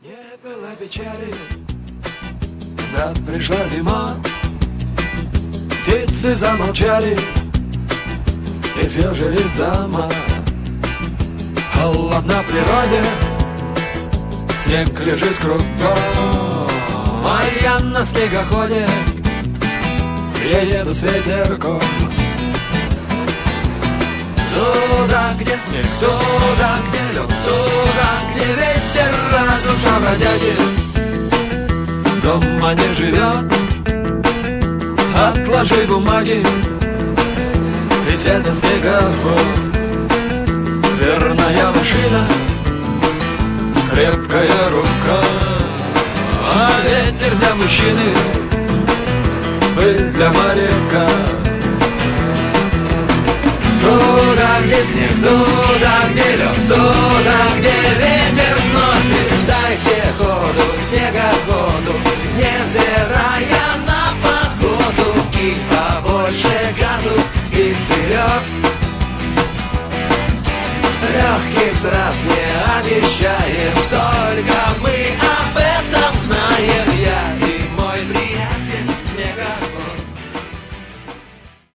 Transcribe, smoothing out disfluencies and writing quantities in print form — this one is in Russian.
Не было печали, да пришла зима. Птицы замолчали и съежились дома. Холодно в природе, снег лежит кругом, а я на снегоходе, я еду с ветерком. Туда, где снег, туда, где лед, туда, где ветер, а душа бродяги дома не живет. Отложи бумаги, ведь это снегоход. Верная машина, крепкая рука, а ветер для мужчины, пыль для моряка. Туда, где снег, туда, где лед, туда, где ветер сносит. Дайте ходу снегоходу, невзирая на погоду, и побольше газу, и вперед. Легких трасс не обещаю.